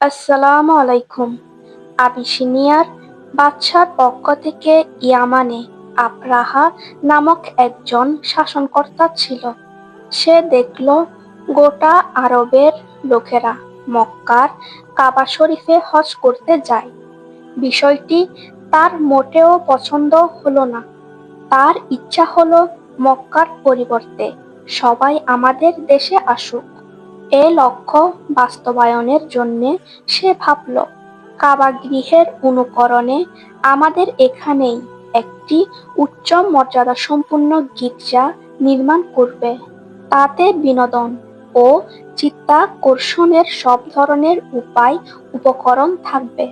আসসালামু আলাইকুম। আবিসিনিয়ার বাদশার পক্ষ থেকে ইয়ামানে আবরাহা নামক একজন শাসনকর্তা ছিল। সে দেখল গোটা আরবের লোকেরা মক্কার কাবা শরীফে হজ করতে যায়। বিষয়টি তার মোটেও পছন্দ হলো না। তার ইচ্ছা হলো মক্কার পরিবর্তে সবাই আমাদের দেশে আসুক। এ লক্ষ্য বাস্তবায়নের জন্যে সে ভাবল, কাবা গৃহের অনুকরণে আমাদের এখানেই একটি উচ্চ মর্যাদাসম্পন্ন গির্জা নির্মাণ করবে। তাতে বিনোদন ও চিত্তাকর্ষণের সব ধরনের উপকরণ থাকবে।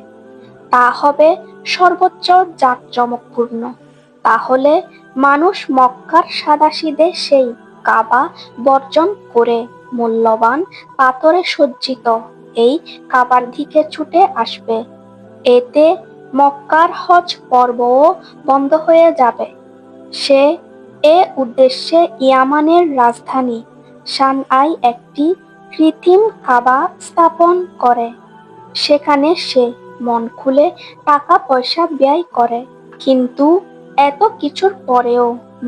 তা হবে সর্বোচ্চ জাঁকজমকপূর্ণ। তাহলে মানুষ মক্কার সাদাসিধে সেই কাবা বর্জন করে মূল্যবান পাথরে সজ্জিত এই কাবার দিকে ছুটে আসবে। এতে মক্কার হজ পর্বও বন্ধ হয়ে যাবে। সে এ উদ্দেশ্যে ইয়ামানের রাজধানী সানআয় একটি কৃত্রিম কাবা স্থাপন করে। সেখানে সে মন খুলে টাকা পয়সা ব্যয় করে। কিন্তু এত কিছুর পরেও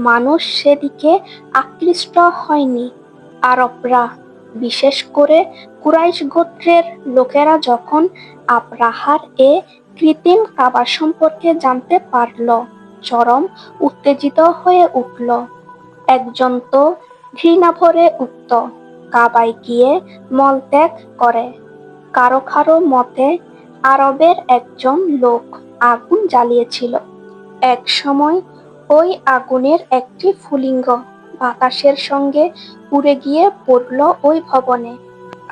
মানুষ সেদিকে আকৃষ্ট হয়নি। আরবরা, বিশেষ করে কুরাইশ গোত্রের লোকেরা যখন আবরাহার এ কৃত্রিম কাবা সম্পর্কে জানতে পারল, চরম উত্তেজিত হয়ে উঠল। একজন তো ঘৃণাভরে উঠত কাবায় গিয়ে মলত্যাগ করে। কারো কারো মতে আরবের একজন লোক আগুন জ্বালিয়েছিল। এক সময় ওই আগুনের একটি স্ফুলিঙ্গ বাতাসের সঙ্গে উড়ে গিয়ে পড়ল ওই ভবনে।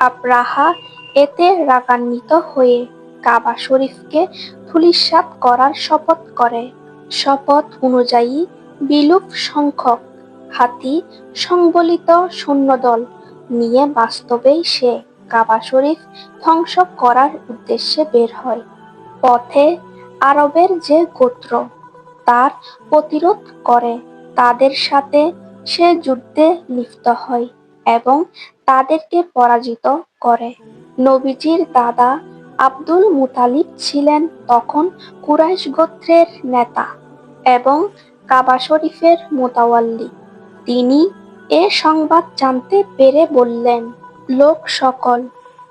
আবরাহা এতে রাগান্বিত হয়ে কাবা শরীফকে ধূলিসাৎ করার শপথ করে। শপথ অনুযায়ী বিলুপ সংখ্যক হাতি সংবলিত সৈন্যদল নিয়ে বাস্তবেই সে কাবা শরীফ ধ্বংস করার উদ্দেশ্যে বের হয়। পথে আরবের যে গোত্র তার প্রতিরোধ করে, তাদের সাথে সে যুদ্ধে লিপ্ত হয় এবং তাদেরকে পরাজিত করে। নবীজির দাদা আব্দুল মুতালিব ছিলেন তখন কুরাইশ গোত্রের নেতা এবং কাবা শরীফের মুতাওয়াল্লি। তিনি এ সংবাদ জানতে পেরে বললেন, লোক সকল,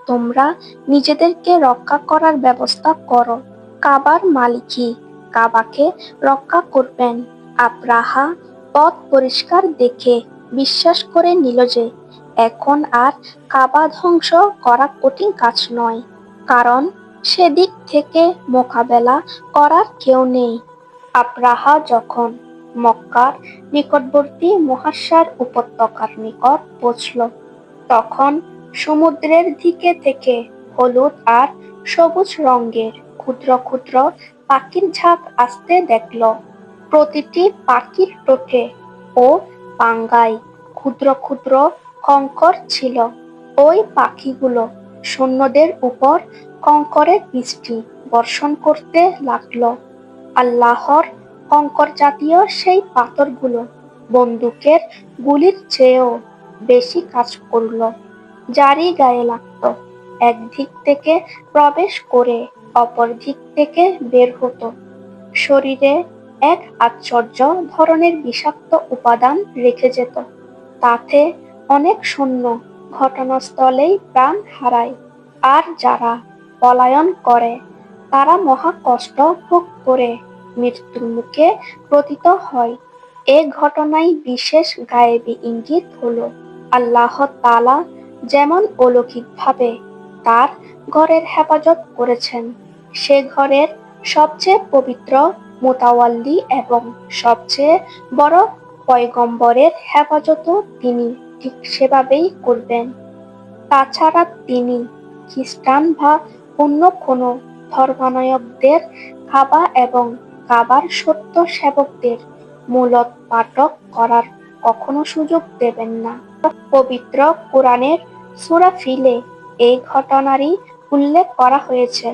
তোমরা নিজেদেরকে রক্ষা করার ব্যবস্থা করো। কাবার মালিকই কাবাকে রক্ষা করবেন। আবরাহা পথ পরিষ্কার দেখে বিশ্বাস করে নিল যে এখন আর কাবা ধ্বংস করা কঠিন কাজ নয়, কারণ সেদিক থেকে মোকাবেলা করার কেউ নেই। আবরাহা যখন মক্কার নিকটবর্তী মুহাসসার উপত্যকার নিকট পৌঁছল, তখন সমুদ্রের দিকে থেকে হলুদ আর সবুজ রঙের ক্ষুদ্র ক্ষুদ্র পাখির ঝাঁক আসতে দেখল। প্রতিটি পাখির ঠোঁটে ও পাঙ্গায় ক্ষুদ্র ক্ষুদ্র কঙ্কর ছিল। ওই পাখিগুলো সৈন্যদের উপর কঙ্করের বৃষ্টি বর্ষণ করতে লাগল। আল্লাহর কঙ্কর জাতীয় সেই পাথরগুলো বন্দুকের গুলির চেয়েও বেশি কাজ করল। যারই গায়ে লাগত, একদিক থেকে প্রবেশ করে অপর দিক থেকে বের হতো। শরীরে এক আশ্চর্য ধরনের বিষাক্ত উপাদান রেখে যেত। তাতে অনেক সৈন্য ঘটনাস্থলেই প্রাণ হারায়, আর যারা পলায়ন করে তারা মহা কষ্ট ভোগ করে মৃত্যুর মুখে পতিত হয়। এ ঘটনায় বিশেষ গায়েবী ইঙ্গিত হলো, আল্লাহ তাআলা যেমন অলৌকিকভাবে তার ঘরের হেফাজত করেছেন, সে ঘরের সবচেয়ে পবিত্র মুতাওয়াল্লি এবং সবচেয়ে বড় পয়গম্বরের হেফাজতও তিনি ঠিক সেভাবেই করবেন। তাছাড়া তিনি খ্রিস্টান বা অন্য কোনো ধর্মাবলম্বীদের কাবা এবং কাবার সত্য সেবকদের মূলোৎপাটন করার কখনো সুযোগ দেবেন না। পবিত্র কোরআনের সূরা ফিলে এই ঘটনারই উল্লেখ করা হয়েছে।